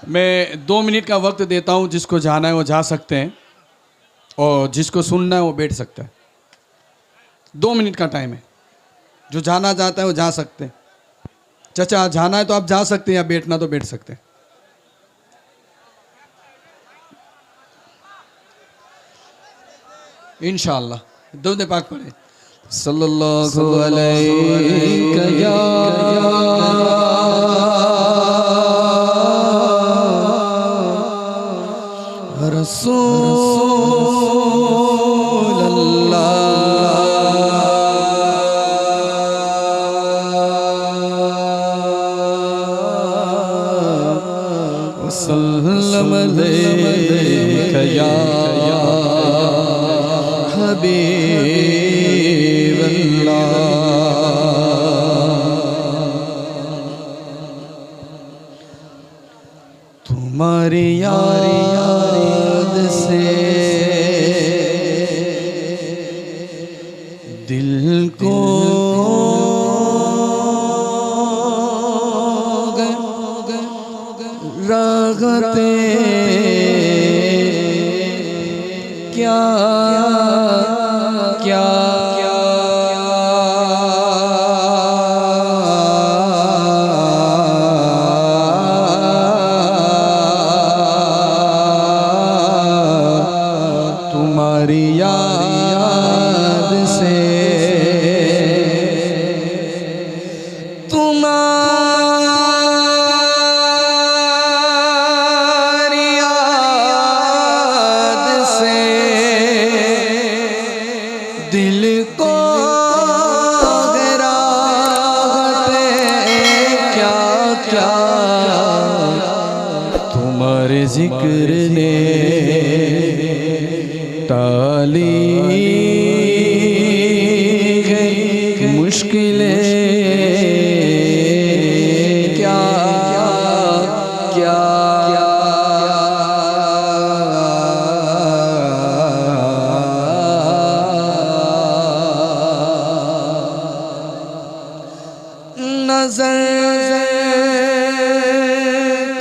मैं 2 मिनट का वक्त देता हूँ, जिसको जाना है वो जा सकते हैं और जिसको सुनना है वो बैठ सकता है। 2 मिनट का टाइम है, जो जाना चाहता है वो जा सकते हैं। चाचा जाना है तो आप जा सकते हैं, या बैठना तो बैठ सकते हैं। इंशाअल्लाह दुरूद पाक पढ़े। सल्लल्लाहु अलैहि या रसूल अल्लाह वसल्लम अलैका या हबीब अल्लाह। तुम्हारी याद से दिल को रागते क्या क्या तुम्हारी याद से तुम्हारी याद से दिल को गिराते क्या क्या तुम्हारे जिक्र ने टाली मुश्किलें क्या क्या नजर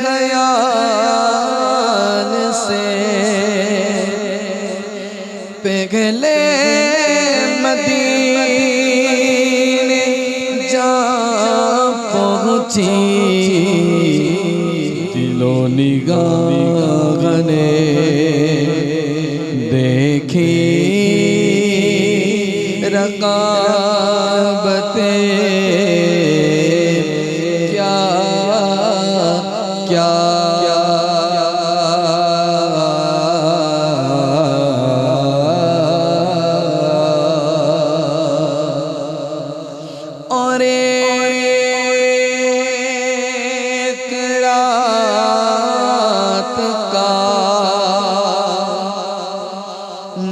ख्याल से पहले मदीने जा पहुँची दिलो निगाह ने देखी रकाबतें क्या क्या और एक रात का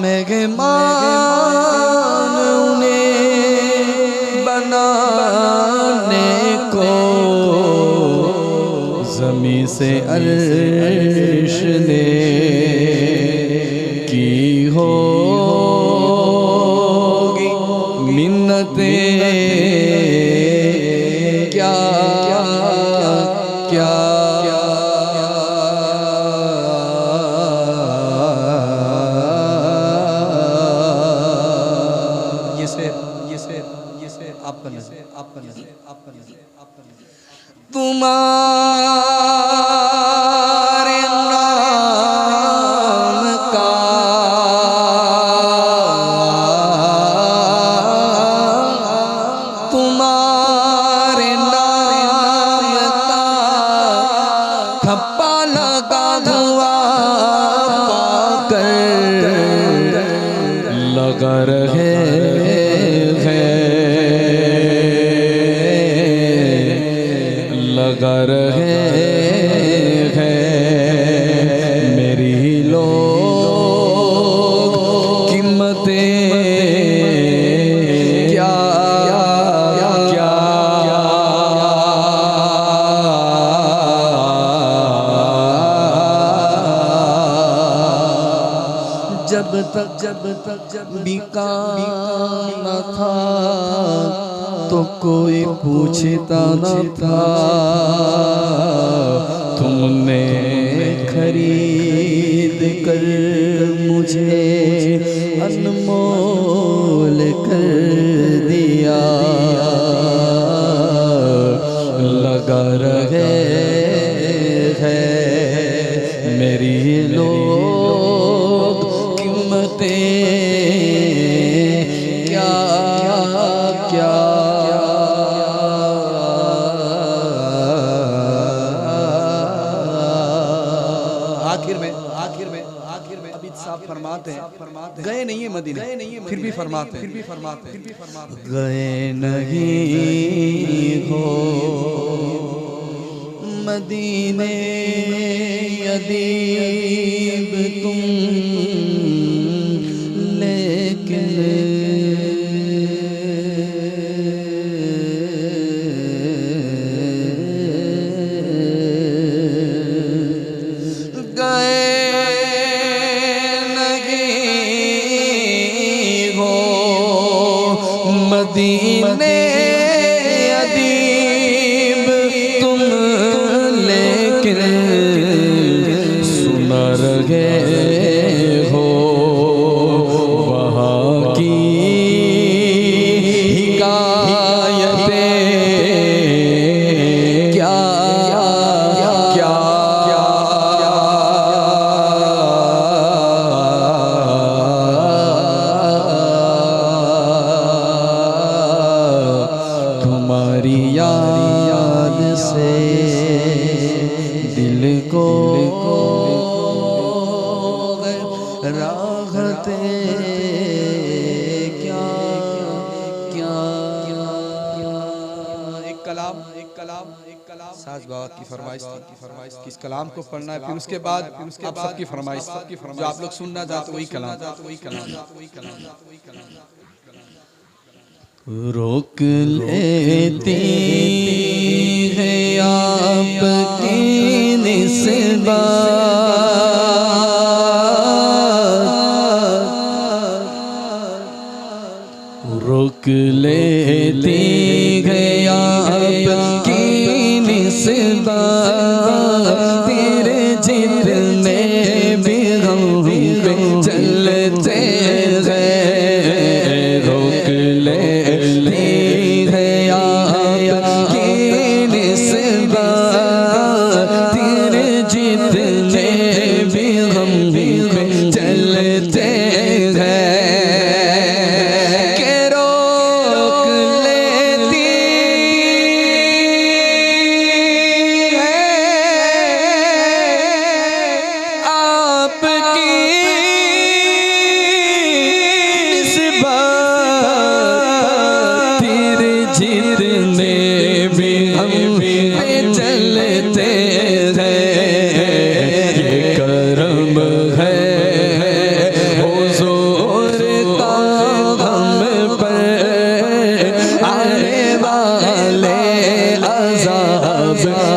मेहमान उन्हें बनाने को ज़मीं से अर्श ने की होगी मिन्नतें क्या क्या ये से आप तुम्हारे नाम का तुम्हारे नाम का थप्पा लगा हुआ पाकर लगा रहे लगा रहे हैं मेरी लोग कीमतें क्या क्या जब तक बिका न था तो कोई पूछता न था, तुमने खरीद कर मुझे अनमोल कर दिया, लगा रहे हैं मेरी लोग कीमतें क्या क्या। आखिर में अभी साहब फरमाते हैं, गए नहीं है मदीने, फिर भी फरमाते हैं, गए नहीं हो मदीने अदीब तुम, लेकिन मदीने अदीब तुम, लेकिन सुन रहे हो वहाँ की हिकायतें क्या क्या। तुम्हारी याद से दिल को राहते क्या क्या। एक कलाम साज बाबा की फरमाइश थी, इस कलाम को पढ़ना है, फिर उसके बाद आप सबकी फरमाइश जो आप लोग सुनना चाहते वही कलाम। रोक लेती है आपकी निस्बत, रोक लेती है आपकी निस्बत, तेरे जितने भी हम पे चलते हैं, रोक ले चलते हैं के रोक लेती है आपकी निस्बत, तेरे जितने भी हम पे चलते हैं, ये करम है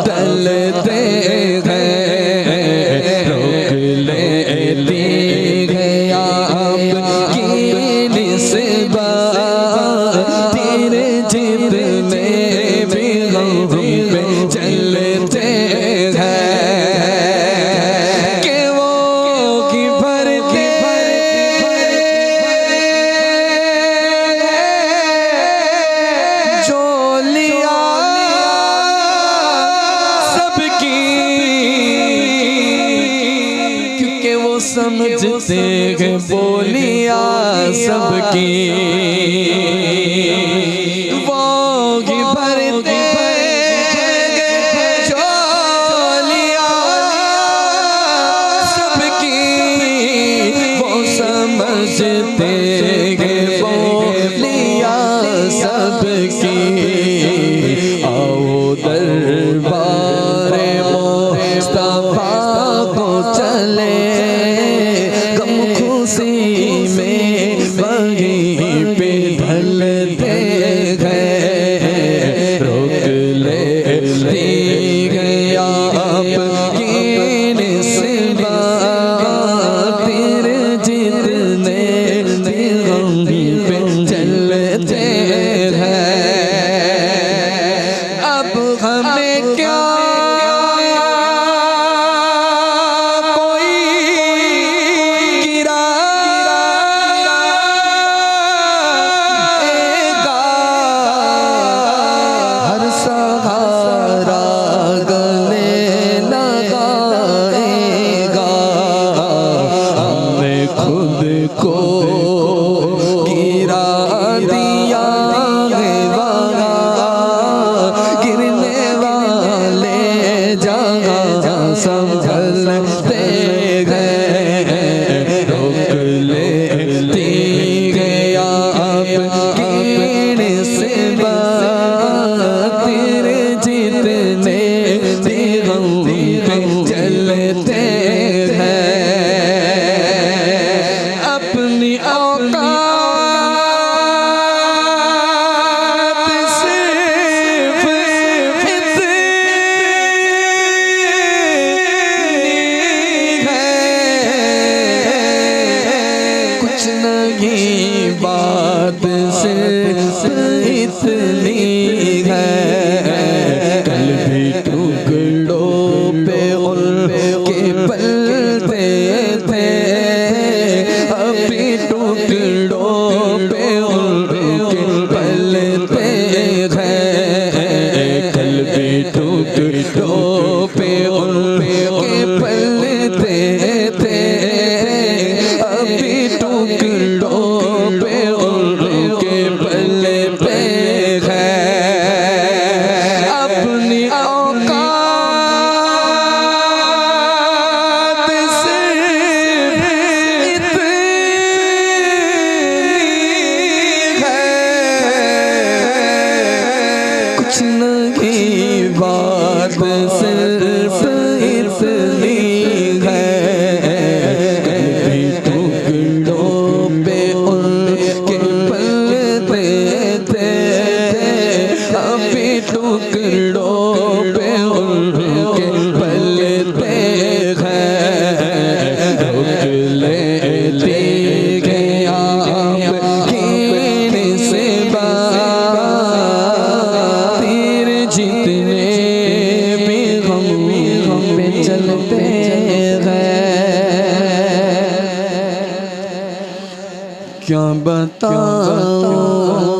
टलते हैं, रोक लेती है आपकी निस्बत, तेरे जितने भी हम पे चलते हैं कि वो की भरते जो लिया समझते हैं बोलिया सबकी, वो ही भरते झोलिया सबकी, वो समझते हैं बोलिया सबकी। आओ दरबारे मुस्तफा को चले, में वहीं पे ढलते हैं, रोक लेती है आपकी निस्बत, तेरे जितने भी हम पे चलते हैं। अब हमें क्या की बात सिर्फ इतनी है, टुकड़ों पे उनके पलते थे, अभी टुकड़ों पे उनके पलते हैं। रुक लेती गया से तीर जितने भी हम पे चलते गए। क्या बताऊं